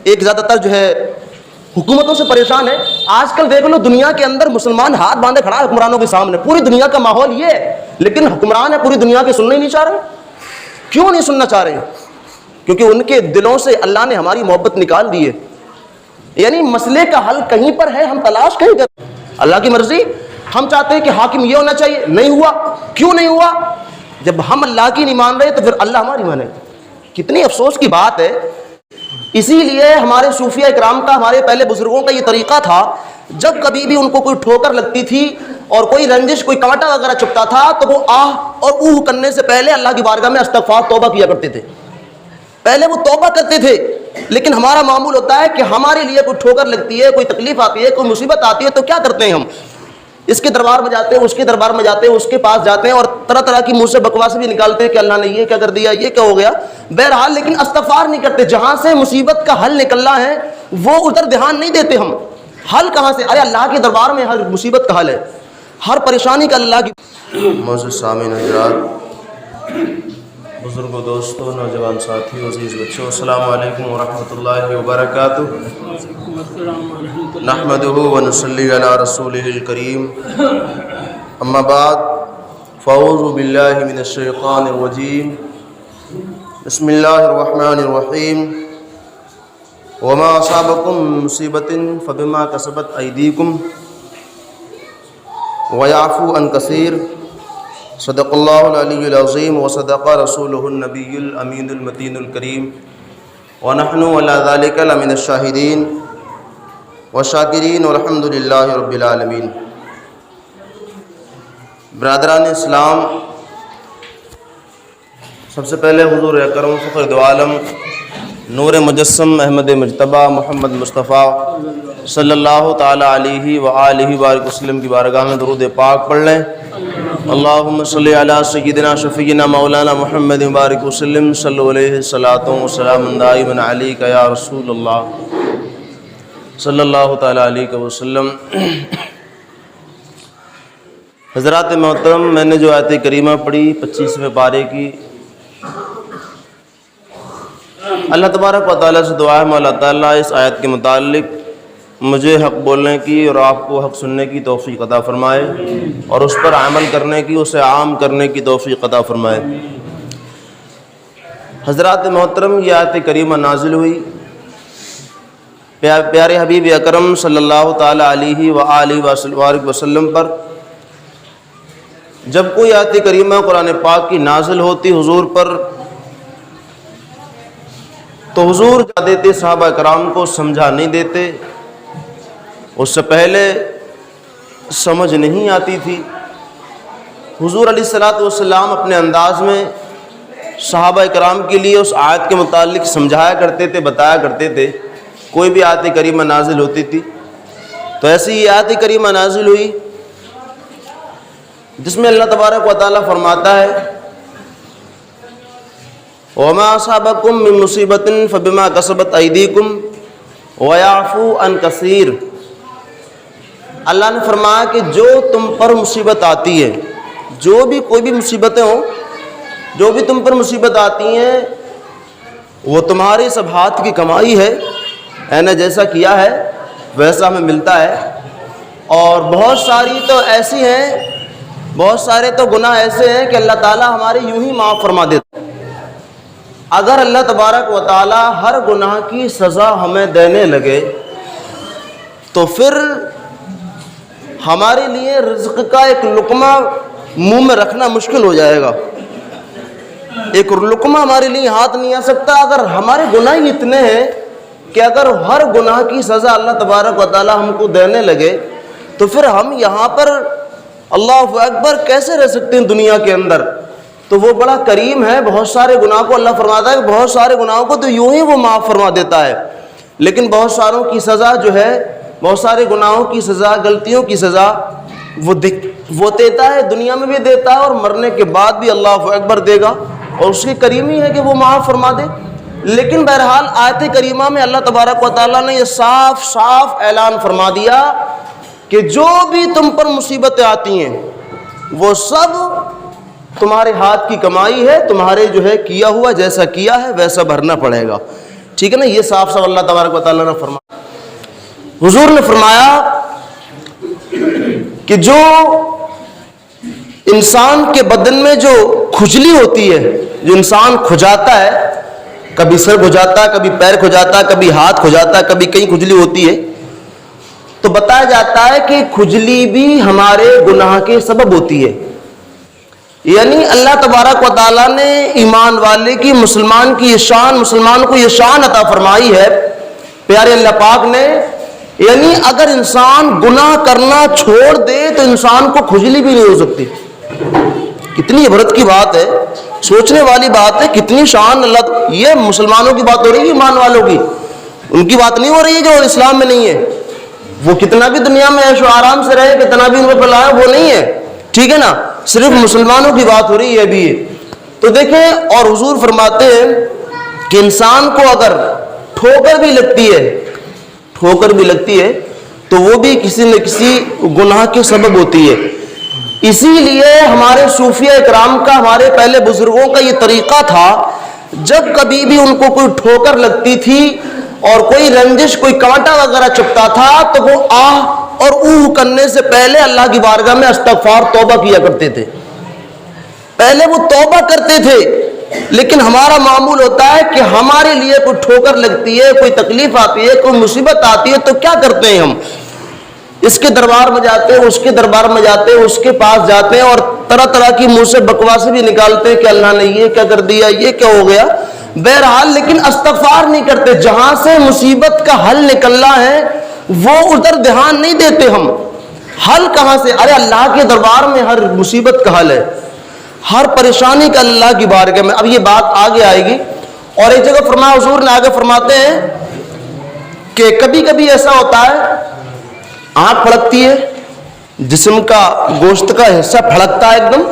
ایک زیادہ تر جو ہے حکومتوں سے پریشان ہے. آج کل دیکھ لو دنیا کے اندر مسلمان ہاتھ باندھے کھڑا ہے حکمرانوں کے سامنے. پوری دنیا کا ماحول یہ ہے, لیکن حکمران ہے پوری دنیا کے سننا ہی نہیں چاہ رہے. کیوں نہیں سننا چاہ رہے؟ کیونکہ ان کے دلوں سے اللہ نے ہماری محبت نکال دی ہے. یعنی مسئلے کا حل کہیں پر ہے, ہم تلاش کہیں کرتے. اللہ کی مرضی, ہم چاہتے ہیں کہ حاکم یہ ہونا چاہیے, نہیں ہوا. کیوں نہیں ہوا؟ جب ہم اللہ کی نہیں مان رہے تو پھر اللہ ہماری مانے. کتنی افسوس کی بات ہے. اسی لیے ہمارے صوفیہ اکرام کا, ہمارے پہلے بزرگوں کا یہ طریقہ تھا, جب کبھی بھی ان کو کوئی ٹھوکر لگتی تھی اور کوئی رنجش, کوئی کانٹا وغیرہ چبھتا تھا, تو وہ آہ اور اوہ کرنے سے پہلے اللہ کی بارگاہ میں استغفار توبہ کیا کرتے تھے. پہلے وہ توبہ کرتے تھے. لیکن ہمارا معمول ہوتا ہے کہ ہمارے لیے کوئی ٹھوکر لگتی ہے, کوئی تکلیف آتی ہے, کوئی مصیبت آتی ہے, تو کیا کرتے ہیں ہم؟ اس کے دربار میں جاتے ہیں, اس کے دربار میں جاتے ہیں, اس کے پاس جاتے ہیں اور طرح طرح کی منہ سے بکواس بھی نکالتے ہیں کہ اللہ نے یہ کیا کر دیا, یہ کیا ہو گیا. بہرحال لیکن استغفار نہیں کرتے. جہاں سے مصیبت کا حل نکلنا ہے وہ ادھر دھیان نہیں دیتے ہم. حل کہاں سے؟ ارے اللہ کے دربار میں ہر مصیبت کا حل ہے, ہر پریشانی کا اللہ کی. معزز سامعین حضرات, بزرگوں, دوستوں, نوجوان ساتھیوں, عزیز بچوں, السلام علیکم ورحمۃ اللہ وبرکاتہ. نحمدہ ونصلی علی رسولہ الکریم, اما بعد, فاعوذ باللہ من الشیطان الرجیم, بسم اللہ الرحمن الرحیم. وما اصابکم من مصیبۃ فبما کسبت ایدیکم ویعفو عن کثیر. صدق اللہ العلی العظیم وصدق رسولہ النبی الامین المتین الکریم. ونحن علی ذلک لمن الشاہدین والشاکرین والحمد للہ رب العالمین. برادران اسلام, سب سے پہلے حضور اکرم فخر دو عالم نور مجسم احمد مجتبیٰ محمد مصطفیٰ صلی اللہ تعالی علیہ وآلہ وآلہ وسلم کی بارگاہ میں درود پاک پڑھ لیں. اللہم صلی علی سیدنا شفیعنا مولانا محمد مبارک وسلم, صلی علیہ الصلاۃ والسلام دائما علیک یا رسول اللہ صلی اللہ تعالی علیہ وسلم. حضرات محترم, میں نے جو آیت کریمہ پڑھی 25ویں پارے کی, اللہ تبارک و تعالیٰ سے دعا ہے مولا تعالیٰ اس آیت کے متعلق مجھے حق بولنے کی اور آپ کو حق سننے کی توفیق عطا فرمائے, اور اس پر عمل کرنے کی, اسے عام کرنے کی توفیق عطا فرمائے. حضرات محترم, یہ آیت کریمہ نازل ہوئی پیارے حبیب اکرم صلی اللہ تعالی علیہ وآلہ وسلم پر. جب کوئی آیت کریمہ قرآن پاک کی نازل ہوتی حضور پر, تو حضور جا دیتے, صحابہ کرام کو سمجھا نہیں دیتے. اس سے پہلے سمجھ نہیں آتی تھی. حضور علیہ الصلوۃ والسلام اپنے انداز میں صحابہ کرام کے لیے اس آیت کے متعلق سمجھایا کرتے تھے, بتایا کرتے تھے. کوئی بھی آیت کریمہ نازل ہوتی تھی تو ایسی ہی آیت کریمہ نازل ہوئی جس میں اللہ تبارک و تعالیٰ فرماتا ہے, وما اصابکم من مصیبۃ فبما کسبت ایدیکم ویعفو عن کثیر. اللہ نے فرمایا کہ جو تم پر مصیبت آتی ہے, جو بھی کوئی بھی مصیبتیں ہوں, جو بھی تم پر مصیبت آتی ہیں, وہ تمہارے سب ہاتھ کی کمائی ہے. میں نے جیسا کیا ہے ویسا ہمیں ملتا ہے. اور بہت ساری تو ایسی ہیں, بہت سارے تو گناہ ایسے ہیں کہ اللہ تعالیٰ ہمارے یوں ہی معاف فرما دیتے. اگر اللہ تبارک و تعالیٰ ہر گناہ کی سزا ہمیں دینے لگے تو پھر ہمارے لیے رزق کا ایک لقمہ منہ میں رکھنا مشکل ہو جائے گا. ایک لقمہ ہمارے لیے ہاتھ نہیں آ سکتا. اگر ہمارے گناہ ہی اتنے ہیں کہ اگر ہر گناہ کی سزا اللہ تبارک و تعالیٰ ہم کو دینے لگے تو پھر ہم یہاں پر اللہ اکبر کیسے رہ سکتے ہیں دنیا کے اندر. تو وہ بڑا کریم ہے, بہت سارے گناہ کو اللہ فرماتا ہے کہ بہت سارے گناہوں کو تو یوں ہی وہ معاف فرما دیتا ہے, لیکن بہت ساروں کی سزا جو ہے, بہت سارے گناہوں کی سزا, غلطیوں کی سزا وہ دیتا ہے, دنیا میں بھی دیتا ہے اور مرنے کے بعد بھی اللہ اکبر دے گا, اور اس کی کریمی ہے کہ وہ معاف فرما دے. لیکن بہرحال آیت کریمہ میں اللہ تبارک و تعالیٰ نے یہ صاف صاف اعلان فرما دیا کہ جو بھی تم پر مصیبتیں آتی ہیں وہ سب تمہارے ہاتھ کی کمائی ہے, تمہارے جو ہے کیا ہوا, جیسا کیا ہے ویسا بھرنا پڑے گا. ٹھیک ہے نا, یہ صاف صاف اللہ تبارک و تعالیٰ نے فرمایا. حضور نے فرمایا کہ جو انسان کے بدن میں جو کھجلی ہوتی ہے, جو انسان کھجاتا ہے, کبھی سر کھجاتا ہے, کبھی پیر کھجاتا ہے, کبھی ہاتھ کھجاتا ہے, کبھی کہیں کھجلی ہوتی ہے, تو بتایا جاتا ہے کہ کھجلی بھی ہمارے گناہ کے سبب ہوتی ہے. یعنی اللہ تبارک و تعالیٰ نے ایمان والے کی, مسلمان کی یہ شان, مسلمان کو یہ شان عطا فرمائی ہے پیارے اللہ پاک نے. یعنی اگر انسان گناہ کرنا چھوڑ دے تو انسان کو کھجلی بھی نہیں ہو سکتی. کتنی عبرت کی بات ہے, سوچنے والی بات ہے, کتنی شان اللہ. یہ مسلمانوں کی بات ہو رہی ہے, ایمان والوں کی, ان کی بات نہیں ہو رہی ہے جو اسلام میں نہیں ہے. وہ کتنا بھی دنیا میں عیش و آرام سے رہے, کتنا بھی ان کو پلا ہے, وہ نہیں ہے, ٹھیک ہے نا, صرف مسلمانوں کی بات ہو رہی ہے ابھی. تو دیکھیں, اور حضور فرماتے ہیں کہ انسان کو اگر ٹھوکر بھی لگتی ہے, ٹھوکر بھی لگتی ہے, تو وہ بھی کسی نہ کسی گناہ کے سبب ہوتی ہے. اسی لیے ہمارے صوفیہ اکرام کا, ہمارے پہلے بزرگوں کا یہ طریقہ تھا, جب کبھی بھی ان کو کوئی ٹھوکر لگتی تھی اور کوئی رنجش, کوئی کانٹا وغیرہ چپتا تھا, تو وہ آہ اور اوہ کرنے سے پہلے اللہ کی بارگاہ میں استغفار, توبہ کیا کرتے تھے. پہلے وہ توبہ کرتے تھے. لیکن ہمارا معمول ہوتا ہے کہ ہمارے لیے کوئی ٹھوکر لگتی ہے, کوئی تکلیف آتی ہے, کوئی مصیبت آتی ہے, تو کیا کرتے ہیں ہم؟ اس کے دربار میں جاتے ہیں, اس کے دربار میں جاتے ہیں, اس کے پاس جاتے ہیں, اور طرح طرح کی منہ سے بکواسیں بھی نکالتے ہیں کہ اللہ نے یہ کیا کر دیا, یہ کیا ہو گیا, بہرحال. لیکن استغفار نہیں کرتے. جہاں سے مصیبت کا حل نکلنا ہے وہ ادھر دھیان نہیں دیتے ہم. حل کہاں سے؟ ارے اللہ کے دربار میں ہر مصیبت کا حل ہے, ہر پریشانی کا اللہ کی بارگاہ میں. اب یہ بات آگے آئے گی. اور ایک جگہ فرمایا, حضور نے آگے فرماتے ہیں کہ کبھی کبھی ایسا ہوتا ہے, آنکھ پھڑکتی ہے, جسم کا گوشت کا حصہ پھڑکتا ہے ایک دم,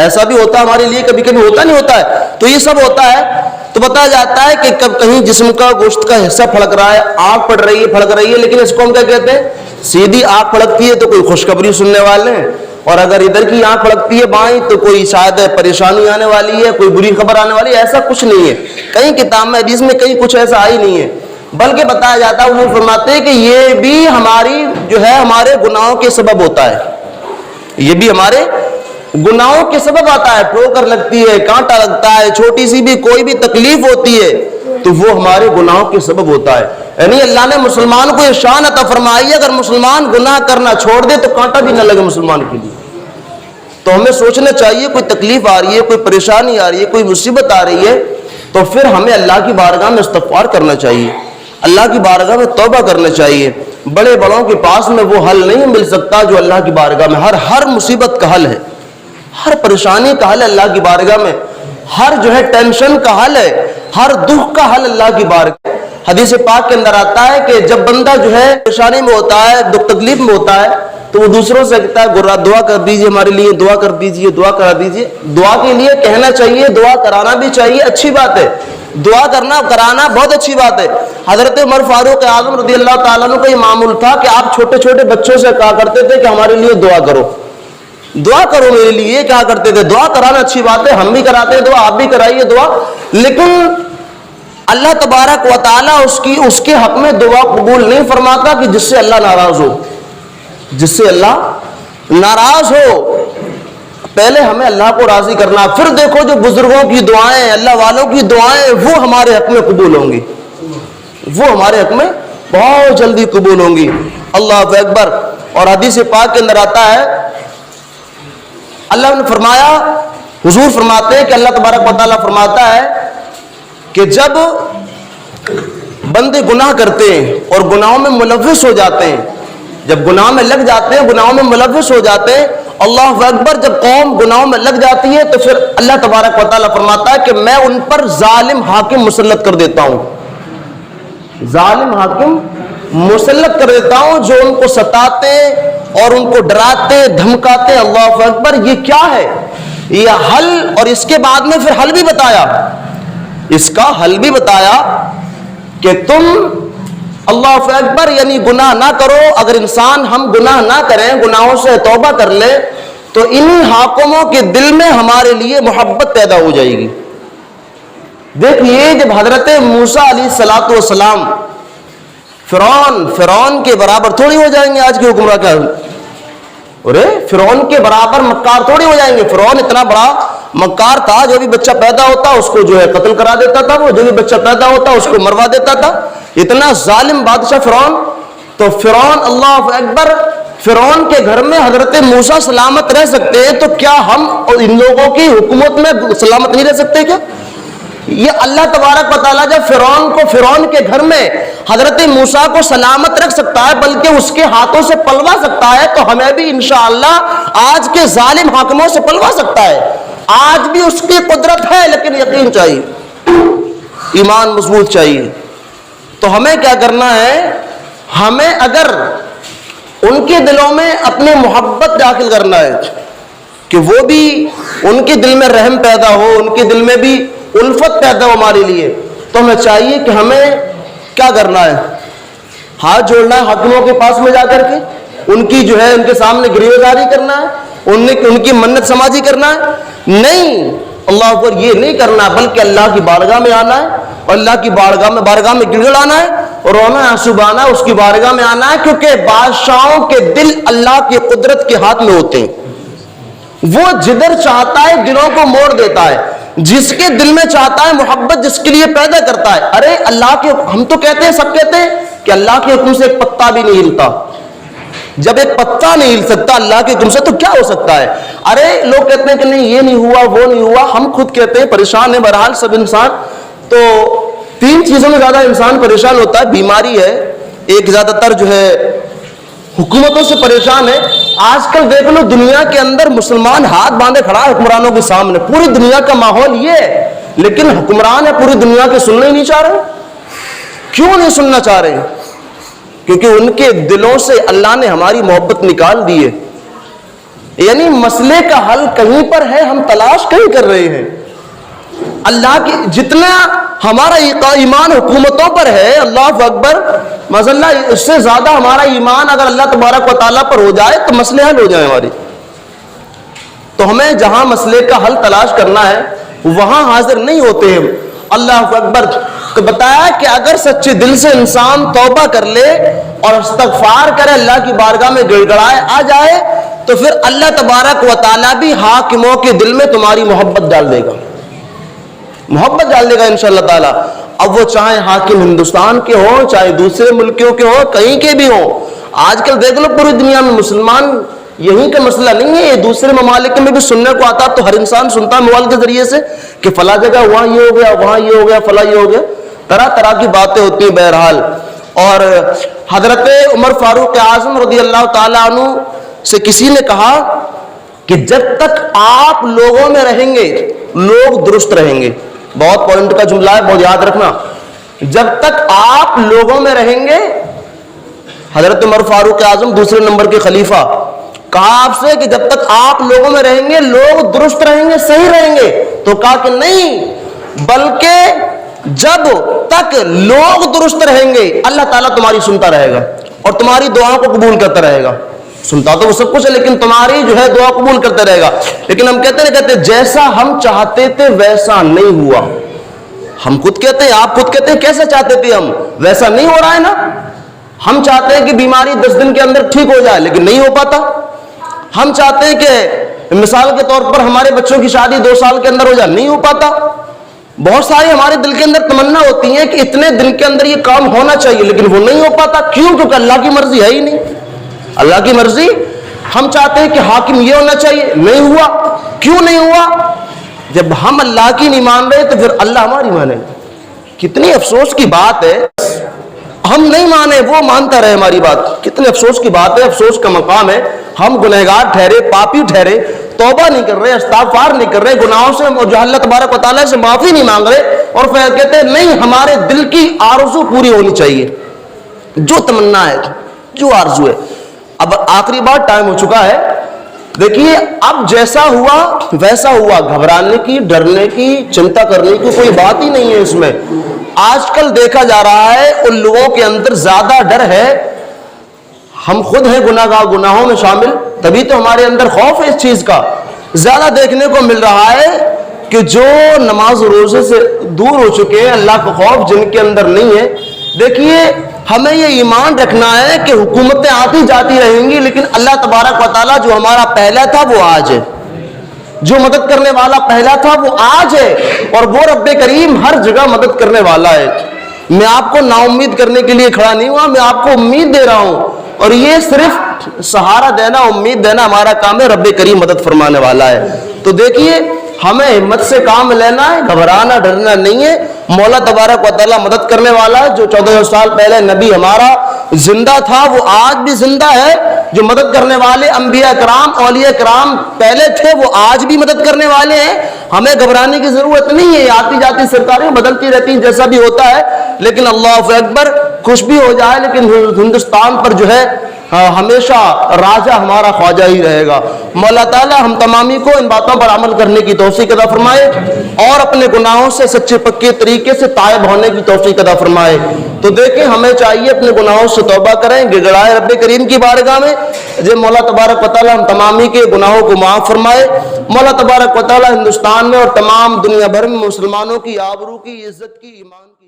ایسا بھی ہوتا ہے ہمارے لیے, کبھی کبھی ہوتا نہیں ہوتا ہے, تو یہ سب ہوتا ہے. تو بتایا جاتا ہے کہ کب کہیں جسم کا گوشت کا حصہ پھڑک رہا ہے, آنکھ پڑ رہی ہے, پھڑک رہی ہے, لیکن اس کو ہم کیا کہتے ہیں؟ سیدھی آنکھ پھڑکتی ہے تو کوئی خوشخبری سننے والے ہیں, اور اگر ادھر کی آنکھ پھڑکتی ہے بائیں تو کوئی شاید پریشانی آنے والی ہے, کوئی بری خبر آنے والی ہے. ایسا کچھ نہیں ہے, کہیں کتاب میں, حدیث میں کہیں کچھ ایسا آئی نہیں ہے, بلکہ بتایا جاتا ہے, وہ فرماتے ہیں کہ یہ بھی ہماری جو ہے ہمارے گناہوں کے سبب ہوتا ہے. یہ بھی ہمارے گناہوں کے سبب آتا ہے. ٹھوکر لگتی ہے, کانٹا لگتا ہے, چھوٹی سی بھی کوئی بھی تکلیف ہوتی ہے, تو وہ ہمارے گناہوں کے سبب ہوتا ہے. یعنی اللہ نے مسلمان کو یہ شان عطا فرمائی ہے, اگر مسلمان گناہ کرنا چھوڑ دے تو کانٹا بھی نہ لگے مسلمان کے لیے. تو ہمیں سوچنا چاہیے, کوئی تکلیف آ رہی ہے, کوئی پریشانی آ رہی ہے, کوئی مصیبت آ رہی ہے, تو پھر ہمیں اللہ کی بارگاہ میں استغفار کرنا چاہیے, اللہ کی بارگاہ میں توبہ کرنا چاہیے. بڑے بڑوں کے پاس میں وہ حل نہیں مل سکتا جو اللہ کی بارگاہ میں. ہر مصیبت کا حل ہے, ہر پریشانی کا حل ہے اللہ کی بارگاہ میں, ہر جو ہے ٹینشن کا حل ہے, ہر دکھ کا حل اللہ کی بارگاہ. حدیث پاک کے اندر آتا ہے کہ جب بندہ جو ہے پریشانی میں ہوتا ہے, دکھ تکلیف میں ہوتا ہے, تو وہ دوسروں سے کہتا ہے دعا کر دیجئے ہمارے لیے, دعا کر دیجئے, دعا کرا دیجئے. دعا کے لیے کہنا چاہیے, دعا کرانا بھی چاہیے, اچھی بات ہے. دعا کرنا کرانا بہت اچھی بات ہے. حضرت عمر فاروق اعظم رضی اللہ تعالیٰ عنہ کا یہ معمول تھا کہ آپ چھوٹے چھوٹے بچوں سے کہا کرتے تھے کہ ہمارے لیے دعا کرو, دعا کرو میرے لیے, کہا کرتے تھے. دعا کرانا اچھی بات ہے, ہم بھی کراتے ہیں دعا, آپ بھی کرائیے دعا. لیکن اللہ تبارک و تعالیٰ اس کے حق میں دعا قبول نہیں فرماتا کہ جس سے اللہ ناراض ہو, جس سے اللہ ناراض ہو. پہلے ہمیں اللہ کو راضی کرنا, پھر دیکھو جو بزرگوں کی دعائیں, اللہ والوں کی دعائیں, وہ ہمارے حق میں قبول ہوں گی, وہ ہمارے حق میں بہت جلدی قبول ہوں گی. اللہ اکبر. اور حدیث پاک کے اندر آتا ہے, اللہ نے فرمایا, حضور فرماتے ہیں کہ اللہ تبارک و تعالیٰ فرماتا ہے کہ جب بندے گناہ کرتے ہیں اور گناہوں میں ملوث ہو جاتے ہیں, جب گناہ میں لگ جاتے ہیں, گناہوں میں ملوث ہو جاتے ہیں, اللہ اکبر, جب قوم گناہوں میں لگ جاتی ہے تو پھر اللہ تبارک و تعالیٰ فرماتا ہے کہ میں ان پر ظالم حاکم مسلط کر دیتا ہوں, ظالم حاکم مسلط کر دیتا ہوں, جو ان کو ستاتے اور ان کو ڈراتے دھمکاتے. اللہ اکبر. یہ کیا ہے؟ یہ حل. اور اس کے بعد میں پھر حل بھی بتایا, اس کا حل بھی بتایا کہ تم اللہ اکبر یعنی گناہ نہ کرو. اگر انسان ہم گناہ نہ کریں, گناہوں سے توبہ کر لے, تو انہی حاکموں کے دل میں ہمارے لیے محبت پیدا ہو جائے گی. دیکھیے جب حضرت موسیٰ علیہ الصلوۃ والسلام فرعون کے برابر تھوڑی ہو جائیں گے آج کے حکمراں کیا، ارے فرعون کے برابر مکار تھوڑی ہو جائیں گے. فرعون اتنا بڑا مکار تھا، جو بھی بچہ پیدا ہوتا اس کو جو ہے قتل کرا دیتا تھا، وہ جو بھی بچہ پیدا ہوتا اس کو مروا دیتا تھا. اتنا ظالم بادشاہ فرعون. تو فرعون، اللہ اکبر، فرعون کے گھر میں حضرت موسیٰ سلامت رہ سکتے ہیں، تو کیا ہم ان لوگوں کی حکومت میں سلامت نہیں رہ سکتے کیا؟ یہ اللہ تبارک و تعالیٰ جب فرعون کے گھر میں حضرت موسیٰ کو سلامت رکھ سکتا ہے، بلکہ اس کے ہاتھوں سے پلوا سکتا ہے، تو ہمیں بھی انشاءاللہ آج کے ظالم حاکموں سے پلوا سکتا ہے. آج بھی اس کی قدرت ہے، لیکن یقین چاہیے، ایمان مضبوط چاہیے. تو ہمیں کیا کرنا ہے؟ ہمیں اگر ان کے دلوں میں اپنی محبت داخل کرنا ہے کہ وہ بھی ان کے دل میں رحم پیدا ہو، ان کے دل میں بھی الفت پیدا ہو ہمارے لیے، تو ہمیں چاہیے کہ ہمیں کیا کرنا ہے؟ ہاتھ جوڑنا ہے حاکموں کے پاس میں جا کر کے، ان کی جو ہے ان کے سامنے گریبانداری کرنا ہے، ان کی منت سماجی کرنا ہے؟ نہیں، اللہ اکبر، یہ نہیں کرنا، بلکہ اللہ کی بارگاہ میں آنا ہے، اور اللہ کی بارگاہ میں گڑ گڑانا ہے، اور رونا آنسو بہانا، اس کی بارگاہ میں آنا ہے. کیونکہ بادشاہوں کے دل اللہ کی قدرت کے ہاتھ میں ہوتے ہیں، وہ جدھر چاہتا ہے دلوں کو موڑ دیتا ہے، جس کے دل میں چاہتا ہے محبت جس کے لیے پیدا کرتا ہے. ارے اللہ کے، ہم تو کہتے ہیں، سب کہتے ہیں کہ اللہ کے حکم سے ایک پتا بھی نہیں ہلتا. جب ایک پتا نہیں ہل سکتا اللہ کے حکم سے تو کیا ہو سکتا ہے؟ ارے لوگ کہتے ہیں کہ نہیں یہ نہیں ہوا، وہ نہیں ہوا. ہم خود کہتے ہیں پریشان ہیں، بہرحال سب انسان. تو 3 چیزوں میں زیادہ انسان پریشان ہوتا ہے. بیماری ہے ایک، زیادہ تر جو ہے حکومتوں سے پریشان ہے. آج کل دیکھ لو دنیا کے اندر مسلمان ہاتھ باندھے کھڑا ہے حکمرانوں کے سامنے. پوری دنیا کا ماحول یہ ہے، لیکن حکمران ہے پوری دنیا کے سننا ہی نہیں چاہ رہے. کیوں نہیں سننا چاہ رہے؟ کیونکہ ان کے دلوں سے اللہ نے ہماری محبت نکال دی ہے. یعنی مسئلے کا حل کہیں پر ہے، ہم تلاش کہیں کر رہے ہیں. اللہ کی جتنا ہمارا ایمان حکومتوں پر ہے، اللہ اکبر، ماشاءاللہ، اس سے زیادہ ہمارا ایمان اگر اللہ تبارک و تعالیٰ پر ہو جائے تو مسئلے حل ہو جائیں ہماری. تو ہمیں جہاں مسئلے کا حل تلاش کرنا ہے وہاں حاضر نہیں ہوتے ہیں. اللہ اکبر. تو بتایا کہ اگر سچے دل سے انسان توبہ کر لے اور استغفار کرے، اللہ کی بارگاہ میں گڑ گڑائے آ جائے، تو پھر اللہ تبارک و تعالیٰ بھی حاکموں کے دل میں تمہاری محبت ڈال دے گا، محبت ڈال دے گا انشاءاللہ تعالیٰ. اب وہ چاہے حاکم ہندوستان کے ہوں، چاہے دوسرے ملکوں کے ہوں، کہیں کے بھی ہوں. آج کل دیکھ لو پوری دنیا میں مسلمان، یہی کا مسئلہ نہیں ہے، یہ دوسرے ممالک میں بھی سننے کو آتا. تو ہر انسان سنتا ہے موبائل کے ذریعے سے کہ فلاں جگہ وہاں یہ ہو گیا، وہاں یہ ہو گیا، فلاں یہ ہو گیا. طرح طرح کی باتیں ہوتی ہیں بہرحال. اور حضرت عمر فاروق اعظم رضی اللہ تعالیٰ عنہ سے کسی نے کہا کہ جب تک آپ لوگوں میں رہیں گے لوگ درست رہیں گے. بہت پوائنٹ کا جملہ ہے، بہت یاد رکھنا. جب تک آپ لوگوں میں رہیں گے، حضرت عمر فاروق اعظم دوسرے نمبر کے خلیفہ، کہا آپ سے کہ جب تک آپ لوگوں میں رہیں گے لوگ درست رہیں گے، صحیح رہیں گے. تو کہا کہ نہیں، بلکہ جب تک لوگ درست رہیں گے اللہ تعالیٰ تمہاری سنتا رہے گا اور تمہاری دعاؤں کو قبول کرتا رہے گا. سنتا تو وہ سب کچھ ہے، لیکن تمہاری جو ہے دعا قبول کرتا رہے گا. لیکن ہم کہتے جیسا ہم چاہتے تھے ویسا نہیں ہوا. ہم خود کہتے ہیں، آپ خود کہتے ہیں کیسا چاہتے تھے ہم، ویسا نہیں ہو رہا ہے نا. ہم چاہتے ہیں کہ بیماری 10 دن کے اندر ٹھیک ہو جائے، لیکن نہیں ہو پاتا. ہم چاہتے ہیں کہ مثال کے طور پر ہمارے بچوں کی شادی 2 سال کے اندر ہو جائے، نہیں ہو پاتا. بہت ساری ہمارے دل کے اندر تمنا ہوتی ہے کہ اتنے دن کے اندر یہ کام ہونا چاہیے، لیکن وہ نہیں ہو پاتا. کیوں؟ کیونکہ اللہ کی مرضی ہے ہی نہیں. اللہ کی مرضی. ہم چاہتے ہیں کہ حاکم یہ ہونا چاہیے، نہیں ہوا. کیوں نہیں ہوا؟ جب ہم اللہ کی نہیں مان رہے تو پھر اللہ ہماری مانے. کتنی افسوس کی بات ہے، ہم نہیں مانے، وہ مانتا رہے ہماری بات. کتنے افسوس کی بات ہے، افسوس کا مقام ہے. ہم گنہگار ٹھہرے، پاپی ٹھہرے، توبہ نہیں کر رہے، استغفار نہیں کر رہے، گناہوں سے جو اللہ تبارک و تعالیٰ سے معافی نہیں مانگ رہے، اور پھر کہتے ہیں نہیں، ہمارے دل کی آرزو پوری ہونی چاہیے، جو تمنا ہے، جو آرزو ہے. اب آخری بار ٹائم ہو چکا ہے. دیکھیے اب جیسا ہوا ویسا ہوا، گھبرانے کی، ڈرنے کی، چنتا کرنے کی کوئی بات ہی نہیں ہے اس میں. آج کل دیکھا جا رہا ہے ان لوگوں کے اندر زیادہ ڈر ہے. ہم خود ہیں گناہوں میں شامل، تبھی تو ہمارے اندر خوف ہے اس چیز کا. زیادہ دیکھنے کو مل رہا ہے کہ جو نماز روزے سے دور ہو چکے ہیں, اللہ کا خوف جن کے اندر نہیں ہے, دیکھیے ہمیں یہ ایمان رکھنا ہے کہ حکومتیں آتی جاتی رہیں گی, لیکن اللہ تبارک و تعالیٰ جو ہمارا پہلا تھا وہ آج ہے, جو مدد کرنے والا پہلا تھا وہ آج ہے, اور وہ رب کریم ہر جگہ مدد کرنے والا ہے. میں آپ کو نا امید کرنے کے لیے کھڑا نہیں ہوا, میں آپ کو امید دے رہا ہوں, اور یہ صرف سہارا دینا, امید دینا ہمارا کام ہے, رب کریم مدد فرمانے والا ہے. تو دیکھیے ہمیں ہمت سے کام لینا ہے, گھبرانا ڈرنا نہیں ہے. مولا تبارک و تعالیٰ مدد کرنے والا ہے. جو 1400 سال پہلے نبی ہمارا زندہ تھا وہ آج بھی زندہ ہے. جو مدد کرنے والے انبیاء کرام اولیاء کرام پہلے تھے وہ آج بھی مدد کرنے والے ہیں. ہمیں گھبرانے کی ضرورت نہیں ہے. آتی جاتی سرکاریں بدلتی رہتی ہیں جیسا بھی ہوتا ہے, لیکن اللہ اکبر, خوش بھی ہو جائے لیکن ہندوستان پر جو ہے ہمیشہ راجہ ہمارا خواجہ ہی رہے گا. مولا تعالیٰ ہم تمامی کو ان باتوں پر عمل کرنے کی توفیق عطا فرمائے, اور اپنے گناہوں سے سچے پکے طریقے سے تائب ہونے کی توفیق عطا فرمائے. تو دیکھیں ہمیں چاہیے اپنے گناہوں سے توبہ کریں, گڑگڑائے رب کریم کی بارگاہ میں, جے مولا تبارک و تعالیٰ ہم تمامی کے گناہوں کو معاف فرمائے. مولا تبارک و تعالیٰ ہندوستان میں اور تمام دنیا بھر میں مسلمانوں کی آبرو کی, عزت کی, ایمان کی